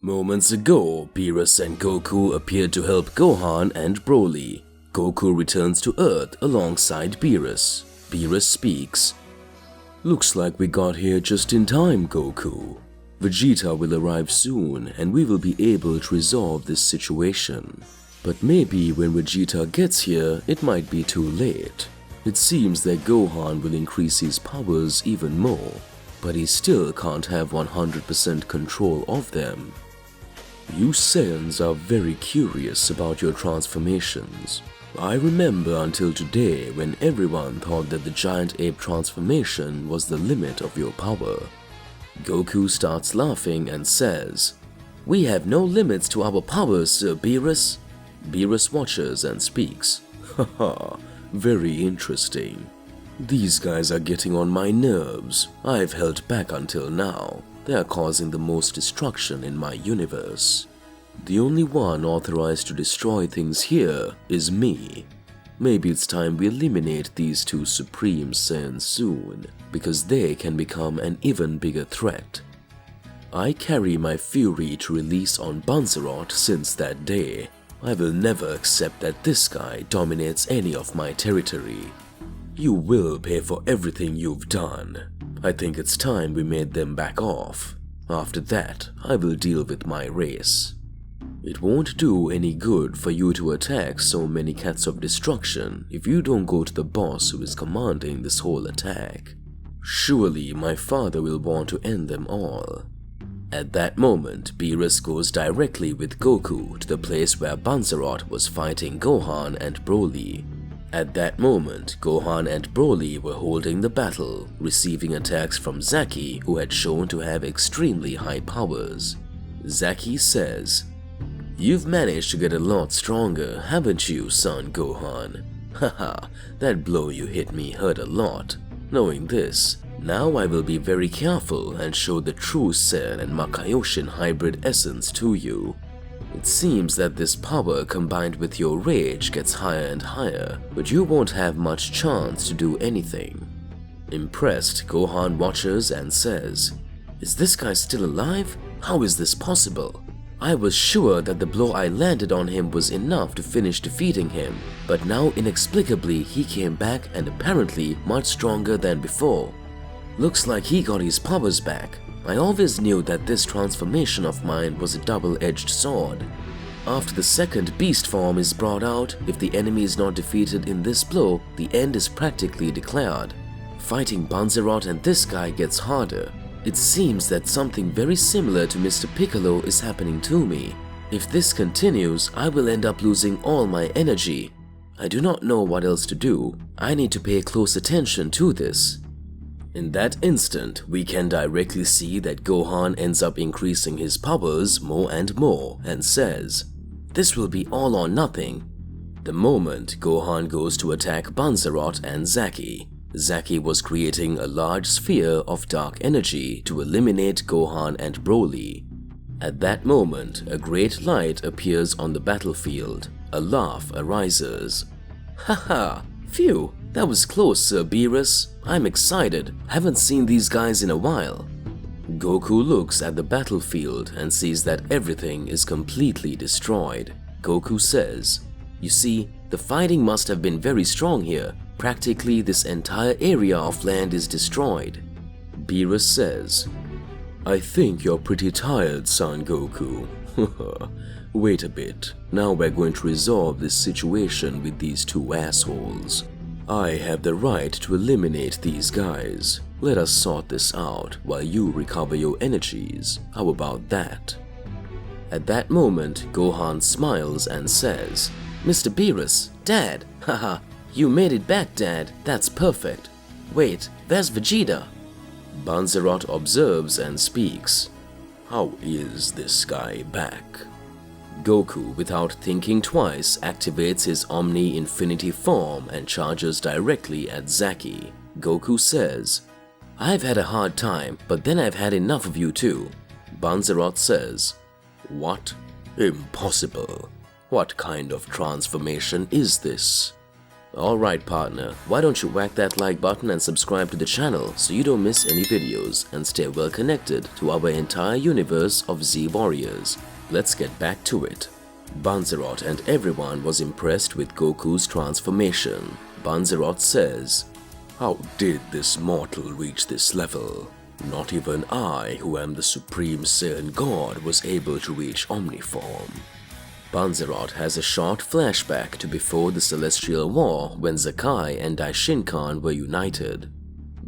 Moments ago, Beerus and Goku appeared to help Gohan and Broly. Goku returns to Earth alongside Beerus. Beerus speaks. "Looks like we got here just in time, Goku. Vegeta will arrive soon and we will be able to resolve this situation. But maybe when Vegeta gets here, it might be too late. It seems that Gohan will increase his powers even more, but he still can't have 100% control of them. You Saiyans are very curious about your transformations. I remember until today when everyone thought that the giant ape transformation was the limit of your power." Goku starts laughing and says, "We have no limits to our powers, Sir Beerus." Beerus watches and speaks. "Haha, very interesting. These guys are getting on my nerves. I've held back until now. They are causing the most destruction in my universe. The only one authorized to destroy things here is me. Maybe it's time we eliminate these two Supreme Saiyans soon, because they can become an even bigger threat. I carry my fury to release on Banzerot since that day. I will never accept that this guy dominates any of my territory. You will pay for everything you've done. I think it's time we made them back off. After that, I will deal with my race. It won't do any good for you to attack so many cats of destruction if you don't go to the boss who is commanding this whole attack. Surely my father will want to end them all." At that moment, Beerus goes directly with Goku to the place where Banzerot was fighting Gohan and Broly. At that moment, Gohan and Broly were holding the battle, receiving attacks from Zaki, who had shown to have extremely high powers. Zaki says, "You've managed to get a lot stronger, haven't you, son Gohan? Haha, that blow you hit me hurt a lot. Knowing this, now I will be very careful and show the true Cell and Makaioshin hybrid essence to you. It seems that this power combined with your rage gets higher and higher, but you won't have much chance to do anything." Impressed, Gohan watches and says, "Is this guy still alive? How is this possible? I was sure that the blow I landed on him was enough to finish defeating him, but now inexplicably he came back and apparently much stronger than before. Looks like he got his powers back. I always knew that this transformation of mine was a double-edged sword. After the second beast form is brought out, if the enemy is not defeated in this blow, the end is practically declared. Fighting Banzerot and this guy gets harder. It seems that something very similar to Mr. Piccolo is happening to me. If this continues, I will end up losing all my energy. I do not know what else to do. I need to pay close attention to this." In that instant, we can directly see that Gohan ends up increasing his powers more and more and says, "This will be all or nothing." The moment Gohan goes to attack Banzerot and Zaki, Zaki was creating a large sphere of dark energy to eliminate Gohan and Broly. At that moment, a great light appears on the battlefield. A laugh arises. "Haha, phew, that was close, Sir Beerus. I'm excited. Haven't seen these guys in a while." Goku looks at the battlefield and sees that everything is completely destroyed. Goku says, "You see, the fighting must have been very strong here. Practically this entire area of land is destroyed." Beerus says, "I think you're pretty tired, Son Goku. Wait a bit. Now we're going to resolve this situation with these two assholes. I have the right to eliminate these guys. Let us sort this out while you recover your energies. How about that?" At that moment, Gohan smiles and says, "Mr. Beerus, Dad, haha, you made it back, Dad. That's perfect. Wait, where's Vegeta?" Banzerot observes and speaks. "How is this guy back?" Goku, without thinking twice, activates his Omni Infinity form and charges directly at Zaki. Goku says, "I've had a hard time, but then I've had enough of you too." Banzerot says, "What? Impossible. What kind of transformation is this?" Alright partner, why don't you whack that like button and subscribe to the channel so you don't miss any videos and stay well connected to our entire universe of Z Warriors. Let's get back to it. Banzerot and everyone was impressed with Goku's transformation. Banzerot says, "How did this mortal reach this level? Not even I, who am the Supreme Saiyan God, was able to reach Omni form." Banzerot has a short flashback to before the Celestial War when Zaki and Daishinkan were united.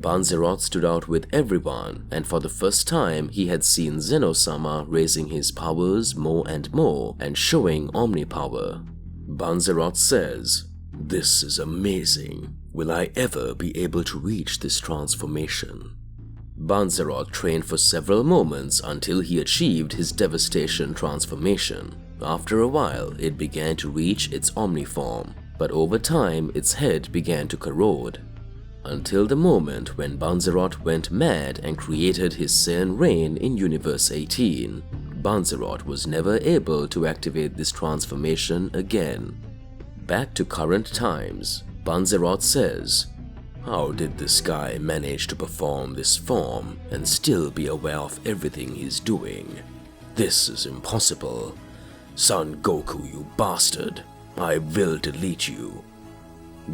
Banzerot stood out with everyone, and for the first time he had seen Zeno-sama raising his powers more and more and showing Omni power. Banzerot says, "This is amazing. Will I ever be able to reach this transformation?" Banzerot trained for several moments until he achieved his devastation transformation. After a while, it began to reach its Omni form, but over time its head began to corrode. Until the moment when Banzerot went mad and created his Saiyan reign in Universe 18, Banzerot was never able to activate this transformation again. Back to current times, Banzerot says, "How did this guy manage to perform this form and still be aware of everything he's doing? This is impossible. Son Goku, you bastard! I will delete you."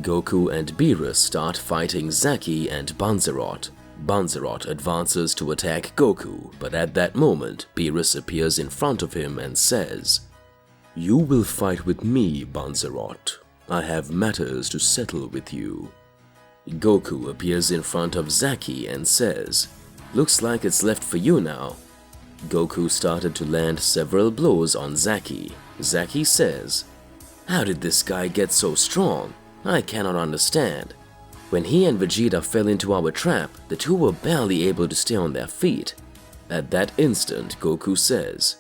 Goku and Beerus start fighting Zaki and Banzerot. Banzerot advances to attack Goku, but at that moment, Beerus appears in front of him and says, "You will fight with me, Banzerot. I have matters to settle with you." Goku appears in front of Zaki and says, "Looks like it's left for you now." Goku started to land several blows on Zaki. Zaki says, "How did this guy get so strong? I cannot understand. When he and Vegeta fell into our trap, the two were barely able to stay on their feet." At that instant, Goku says,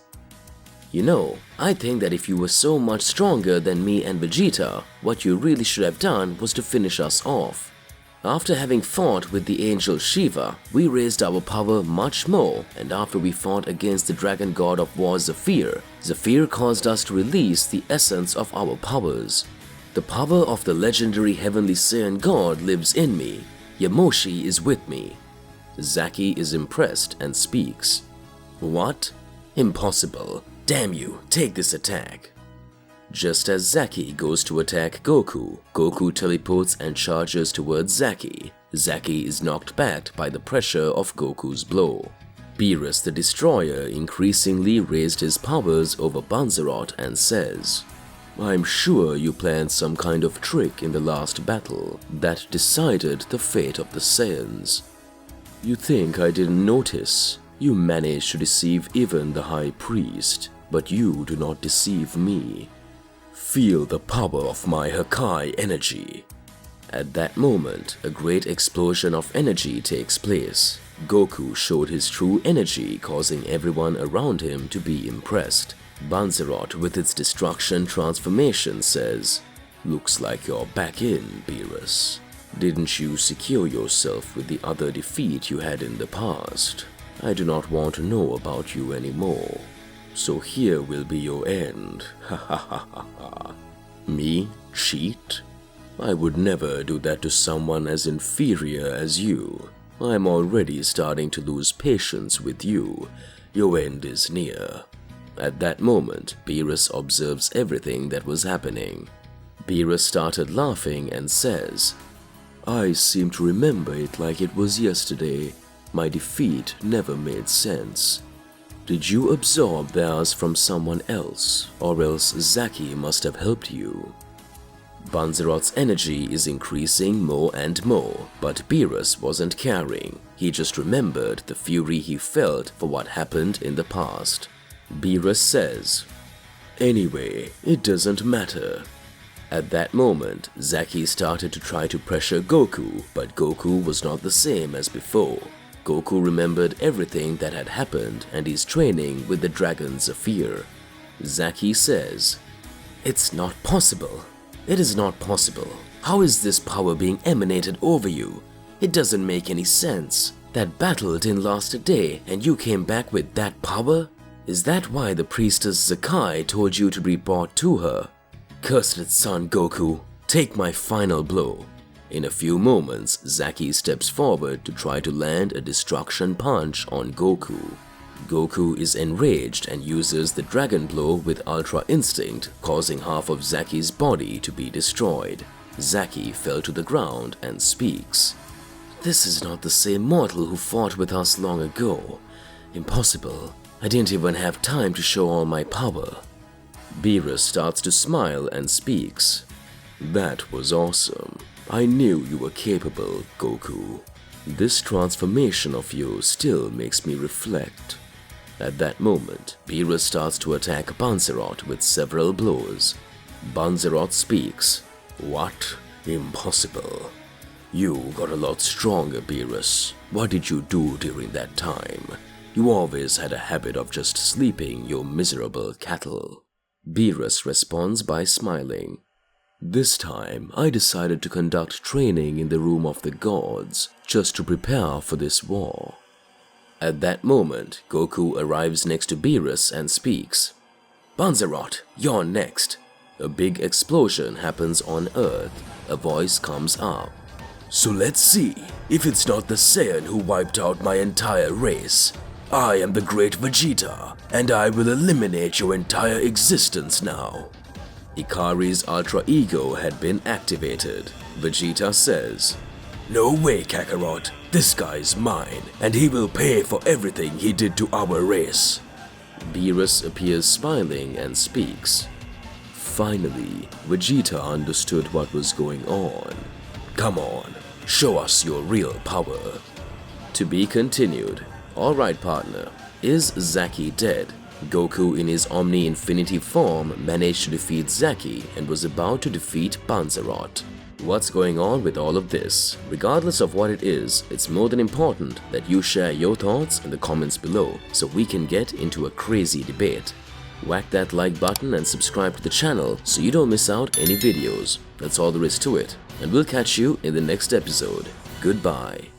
"You know, I think that if you were so much stronger than me and Vegeta, what you really should have done was to finish us off. After having fought with the angel Shiva, we raised our power much more, and after we fought against the dragon god of war Zephyr, Zephyr caused us to release the essence of our powers. The power of the legendary heavenly Saiyan god lives in me. Yamoshi is with me." Zaki is impressed and speaks. "What? Impossible. Damn you, take this attack." Just as Zaki goes to attack Goku, Goku teleports and charges towards Zaki. Zaki is knocked back by the pressure of Goku's blow. Beerus the Destroyer increasingly raised his powers over Banzerot and says, "I'm sure you planned some kind of trick in the last battle that decided the fate of the Saiyans. You think I didn't notice? You managed to deceive even the High Priest, but you do not deceive me. Feel the power of my Hakai energy." At that moment, a great explosion of energy takes place. Goku showed his true energy, causing everyone around him to be impressed. Banzerot, with its destruction transformation, says, "Looks like you're back in, Beerus. Didn't you secure yourself with the other defeat you had in the past? I do not want to know about you anymore. So here will be your end. Ha ha ha ha ha. Me cheat? I would never do that to someone as inferior as you. I'm already starting to lose patience with you. Your end is near." At that moment, Beerus observes everything that was happening. Beerus started laughing and says, "I seem to remember it like it was yesterday. My defeat never made sense. Did you absorb theirs from someone else, or else Zaki must have helped you?" Banzerot's energy is increasing more and more, but Beerus wasn't caring. He just remembered the fury he felt for what happened in the past. Beerus says, "Anyway, it doesn't matter." At that moment, Zaki started to try to pressure Goku, but Goku was not the same as before. Goku remembered everything that had happened and is training with the dragon Zephyr. Zaki says, "It's not possible. It is not possible. How is this power being emanated over you? It doesn't make any sense. That battle didn't last a day and you came back with that power? Is that why the priestess Zaki told you to report to her? Cursed son Goku, Take my final blow. In a few moments, Zaki steps forward to try to land a destruction punch on Goku. Goku is enraged and uses the dragon blow with Ultra Instinct, causing half of Zaki's body to be destroyed. Zaki fell to the ground and speaks. This is not the same mortal who fought with us long ago. Impossible. I didn't even have time to show all my power. Beerus starts to smile and speaks. That was awesome. I knew you were capable, Goku. This transformation of yours still makes me reflect. At that moment, Beerus starts to attack Banzerot with several blows. Banzerot speaks. What? Impossible. You got a lot stronger, Beerus. What did you do during that time? You always had a habit of just sleeping your miserable cattle. Beerus responds by smiling. This time, I decided to conduct training in the Room of the Gods, just to prepare for this war. At that moment, Goku arrives next to Beerus and speaks. Banzerot, you're next. A big explosion happens on Earth. A voice comes up. So let's see if it's not the Saiyan who wiped out my entire race. I am the great Vegeta, and I will eliminate your entire existence now. Ikari's Ultra Ego had been activated. Vegeta says, No way, Kakarot. This guy's mine, and he will pay for everything he did to our race. Beerus appears smiling and speaks. Finally, Vegeta understood what was going on. Come on, show us your real power. To be continued. Alright partner, is Zaki dead? Goku in his Omni Infinity form managed to defeat Zaki and was about to defeat Banzerot. What's going on with all of this? Regardless of what it is, it's more than important that you share your thoughts in the comments below so we can get into a crazy debate. Whack that like button and subscribe to the channel so you don't miss out any videos. That's all there is to it, and we'll catch you in the next episode. Goodbye.